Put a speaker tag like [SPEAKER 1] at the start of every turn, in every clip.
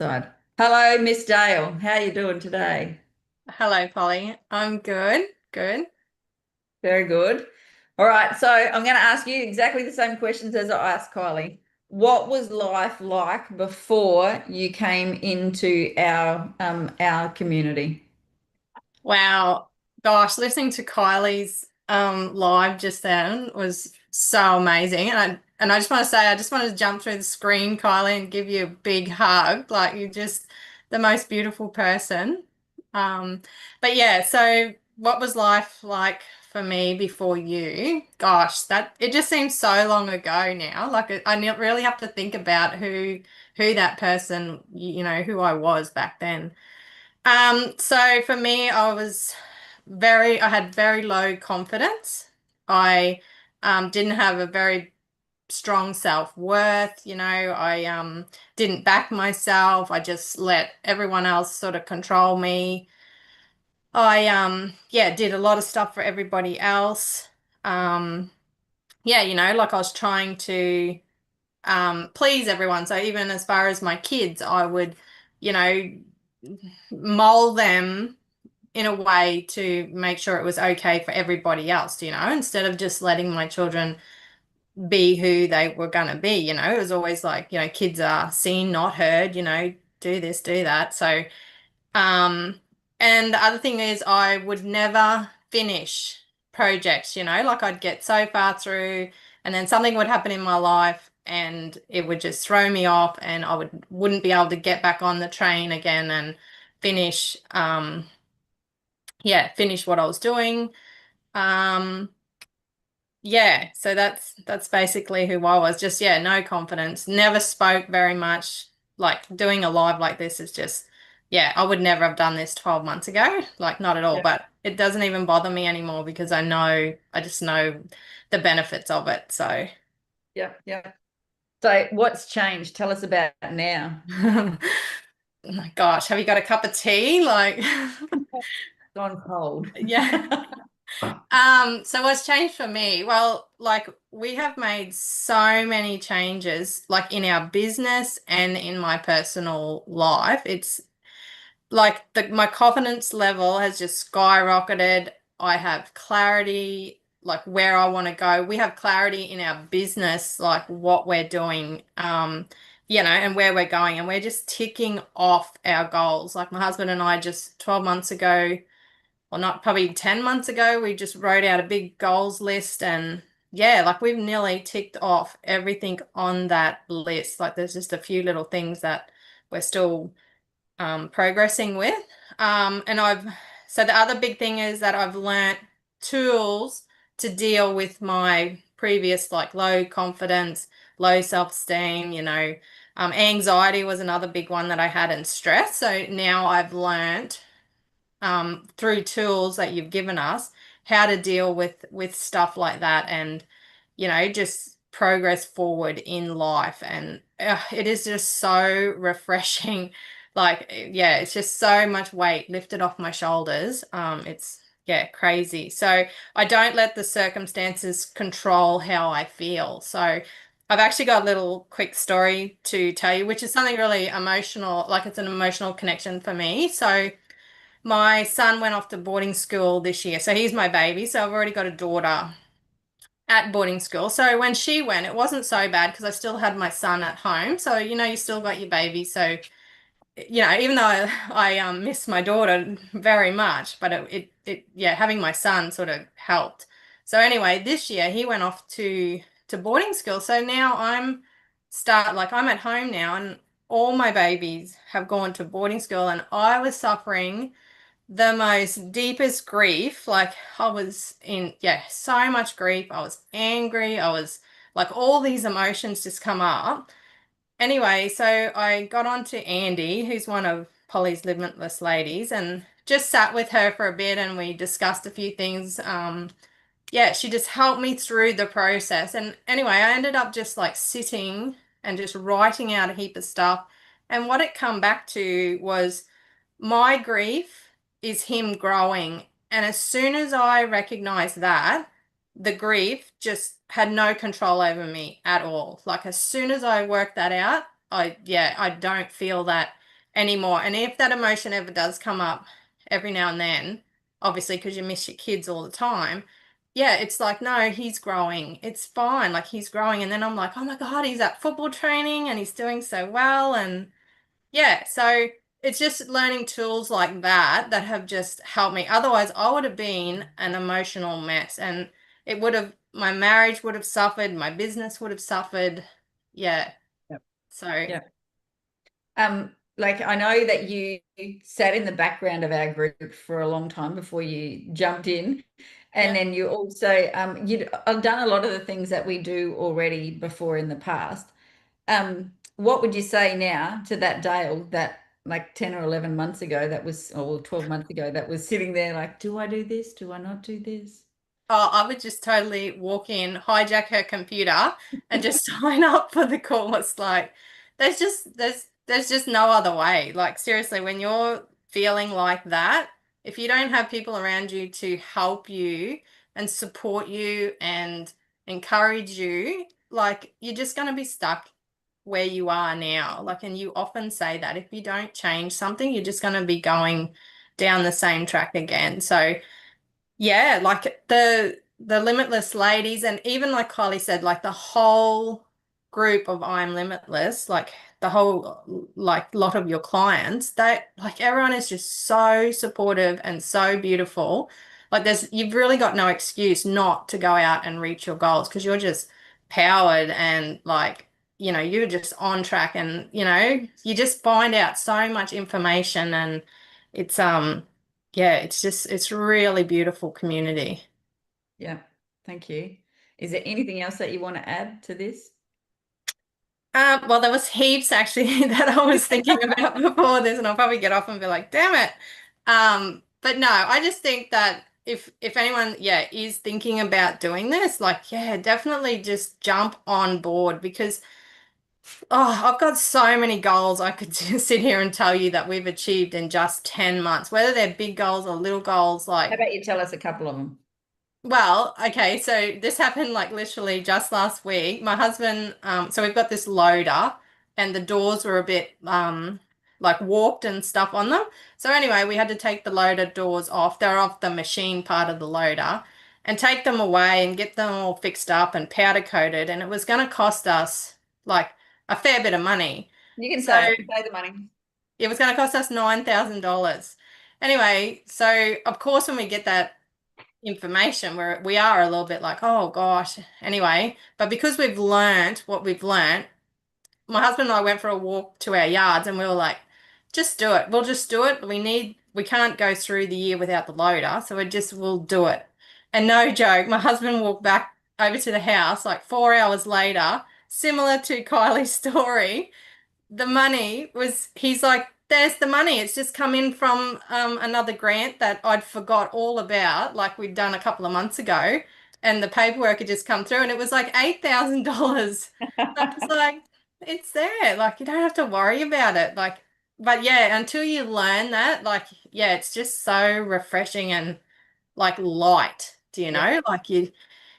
[SPEAKER 1] Side. Hello, Miss Dale. How you doing today?
[SPEAKER 2] Hello, Polly. I'm good. Good.
[SPEAKER 1] Very good. All right, so I'm going to ask you exactly the same questions as I asked Kylie. What was life like before you came into our community?
[SPEAKER 2] Wow. Gosh, listening to Kylie's live just then was so amazing. And I just want to say I just want to jump through the screen, Kylie, and give you a big hug. Like you're just the most beautiful person. Um, but yeah, so what was life like for me before you? Gosh, that it just seems so long ago now. Really have to think about who that person, who I was back then. So for me, I had very low confidence. I didn't have a very strong self-worth, I didn't back myself. I just let everyone else sort of control me. I did a lot of stuff for everybody else. Um, yeah, like I was trying to please everyone. So even as far as my kids, I would, you know, mold them in a way to make sure it was okay for everybody else, instead of just letting my children be who they were going to be, it was always like, kids are seen, not heard, do this, do that. So, um, and the other thing is I would never finish projects, like I'd get so far through and then something would happen in my life and it would just throw me off and wouldn't be able to get back on the train again and finish finish what I was doing. Um, yeah, so that's basically who I was. Just no confidence. Never spoke very much. Like doing a live like this is just I would never have done this 12 months ago. Like not at all,
[SPEAKER 1] Yeah,
[SPEAKER 2] but it doesn't even bother me anymore because I just know the benefits of it. So
[SPEAKER 1] yeah, yeah. So what's changed? Tell us about it now.
[SPEAKER 2] oh my gosh, have you got a cup of tea? Like
[SPEAKER 1] Gone cold.
[SPEAKER 2] yeah. So what's changed for me? Well, like we have made so many changes, like in our business and in my personal life. It's like my confidence level has just skyrocketed. I have clarity, like where I want to go. We have clarity in our business, like what we're doing, and where we're going, and we're just ticking off our goals. Like my husband and I just 12 months ago well, not probably 10 months ago, we just wrote out a big goals list and like we've nearly ticked off everything on that list. Like there's just a few little things that we're still progressing with. So the other big thing is that I've learnt tools to deal with my previous like low confidence, low self-esteem, anxiety was another big one that I had and stress. So now I've learnt through tools that you've given us how to deal with stuff like that and just progress forward in life and it is just so refreshing like it's just so much weight lifted off my shoulders. It's crazy. So I don't let the circumstances control how I feel. So I've actually got a little quick story to tell you, which is something really emotional, like it's an emotional connection for me. So my son went off to boarding school this year. So he's my baby. So I've already got a daughter at boarding school. So when she went, it wasn't so bad because I still had my son at home. So, you still got your baby. So, even though I miss my daughter very much, but having my son sort of helped. So anyway, this year he went off to boarding school. So now I'm at home now and all my babies have gone to boarding school and I was suffering the most deepest grief. Like I was in, so much grief. I was angry. I was like all these emotions just come up. Anyway, so I got on to Andy, who's one of Polly's Limitless ladies, and just sat with her for a bit and we discussed a few things. She just helped me through the process. And anyway, I ended up just like sitting and just writing out a heap of stuff. And what it come back to was my grief is him growing. And as soon as I recognized that, the grief just had no control over me at all. Like as soon as I worked that out, I don't feel that anymore. And if that emotion ever does come up every now and then, obviously because you miss your kids all the time, yeah, it's like, no, he's growing. It's fine. Like he's growing. And then I'm like, oh my God, he's at football training and he's doing so well. And yeah, so it's just learning tools like that that have just helped me. Otherwise, I would have been an emotional mess and it would have, my marriage would have suffered, my business would have suffered. Yeah.
[SPEAKER 1] Yep.
[SPEAKER 2] So,
[SPEAKER 1] Yep. Like I know that you sat in the background of our group for a long time before you jumped in. And
[SPEAKER 2] yeah.
[SPEAKER 1] then you also you'd done a lot of the things that we do already before in the past. What would you say now to that Dale that like 10 or 11 months ago that was, or 12 months ago, that was sitting there like, do I do this? Do I not do this?
[SPEAKER 2] Oh, I would just totally walk in, hijack her computer, and just sign up for the course. Like, there's just no other way. Like, seriously, when you're feeling like that, if you don't have people around you to help you and support you and encourage you, like, you're just going to be stuck where you are now. Like, and you often say that if you don't change something, you're just going to be going down the same track again. So, yeah, like the Limitless ladies, and even like Kylie said, like the whole group of I'm Limitless, like the whole like lot of your clients, they like everyone is just so supportive and so beautiful. Like you've really got no excuse not to go out and reach your goals because you're just powered and like you're just on track and you just find out so much information and it's yeah, it's really beautiful community.
[SPEAKER 1] Yeah, thank you. Is there anything else that you want to add to this?
[SPEAKER 2] Well, there was heaps actually that I was thinking about before this, and I'll probably get off and be like, damn it. But no, I just think that if anyone, yeah, is thinking about doing this, like, yeah, definitely just jump on board because I've got so many goals I could just sit here and tell you that we've achieved in just 10 months, whether they're big goals or little goals,
[SPEAKER 1] How
[SPEAKER 2] like
[SPEAKER 1] about you tell us a couple of them?
[SPEAKER 2] well, okay, so this happened like literally just last week. My husband, so we've got this loader and the doors were a bit like warped and stuff on them. So anyway, we had to take the loader doors off. They're off the machine part of the loader and take them away and get them all fixed up and powder coated. And it was going to cost us like a fair bit of money.
[SPEAKER 1] You can
[SPEAKER 2] So
[SPEAKER 1] say the money.
[SPEAKER 2] it was going to cost us $9,000. Anyway, so of course when we get that information where we are a little bit like, oh gosh, anyway. But because we've learned what we've learned, my husband and I went for a walk to our yards and we were like, just do it. We'll just do it. We can't go through the year without the loader. So we'll do it. And no joke, my husband walked back over to the house like 4 hours later, similar to Kylie's story the money was he's like there's the money it's just come in from another grant that I'd forgot all about like we'd done a couple of months ago and the paperwork had just come through and it was like $8,000. I was like it's there like you don't have to worry about it like but yeah until you learn that like yeah it's just so refreshing and like light do you
[SPEAKER 1] Yeah.
[SPEAKER 2] know like you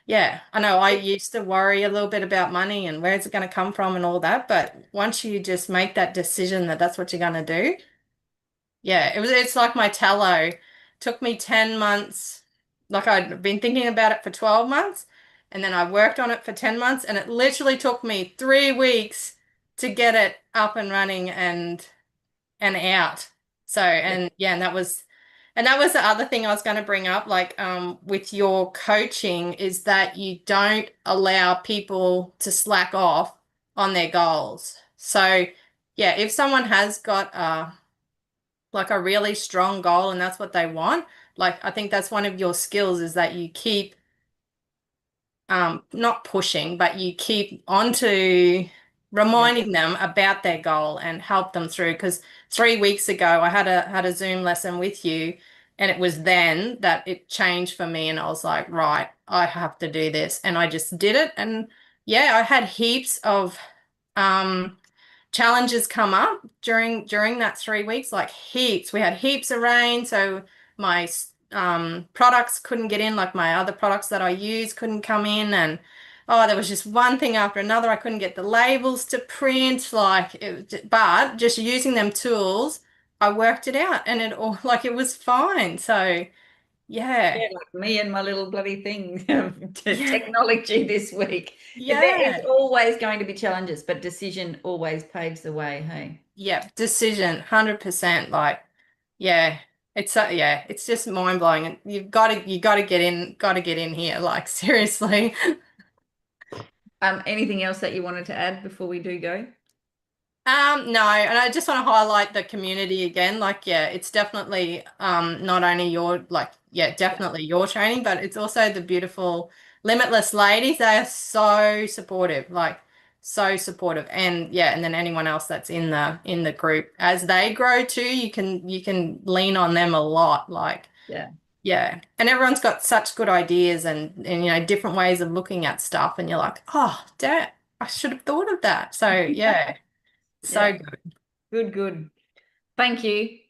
[SPEAKER 2] yeah, I know I used to worry a little bit about money and where's it going to come from and all that, but once you just make that decision that that's what you're going to do, yeah, it's like my tallow. Took me 10 months. Like I'd been thinking about it for 12 months and then I worked on it for 10 months and it literally took me 3 weeks to get it up and running and out. So,
[SPEAKER 1] Yeah.
[SPEAKER 2] and yeah, and that was the other thing I was going to bring up, like with your coaching, is that you don't allow people to slack off on their goals. So, yeah, if someone has got like a really strong goal and that's what they want, like I think that's one of your skills is that you keep not pushing, but you keep onto
[SPEAKER 1] Yeah.
[SPEAKER 2] reminding them about their goal and help them through. Because 3 weeks ago, I had a Zoom lesson with you, and it was then that it changed for me, and I was like, right, I have to do this, and I just did it. And yeah, I had heaps of um, challenges come up during that 3 weeks, like heaps. We had heaps of rain, so my products couldn't get in, like my other products that I use couldn't come in, and oh, there was just one thing after another. I couldn't get the labels to print, like but just using them tools, I worked it out and it all like it was fine. So yeah.
[SPEAKER 1] Yeah, like me and my little bloody thing to
[SPEAKER 2] Yeah.
[SPEAKER 1] technology this week. There is
[SPEAKER 2] Yeah.
[SPEAKER 1] always going to be challenges, but decision always paves the way. Hey.
[SPEAKER 2] Yeah. Decision, 100%. Like, yeah. Yeah, it's just mind blowing. And got to get in here. Like, seriously.
[SPEAKER 1] Anything else that you wanted to add before we do go?
[SPEAKER 2] No, and I just want to highlight the community again. Like, yeah, it's definitely not only your like, yeah, definitely your training, but it's also the beautiful Limitless ladies. They are so supportive, like so supportive. And yeah, and then anyone else that's in the group as they grow too, you can lean on them a lot. Like,
[SPEAKER 1] Yeah.
[SPEAKER 2] yeah. And everyone's got such good ideas and different ways of looking at stuff, and you're like, oh, damn, I should have thought of that. So yeah. So
[SPEAKER 1] Yeah. Good, good. Thank you.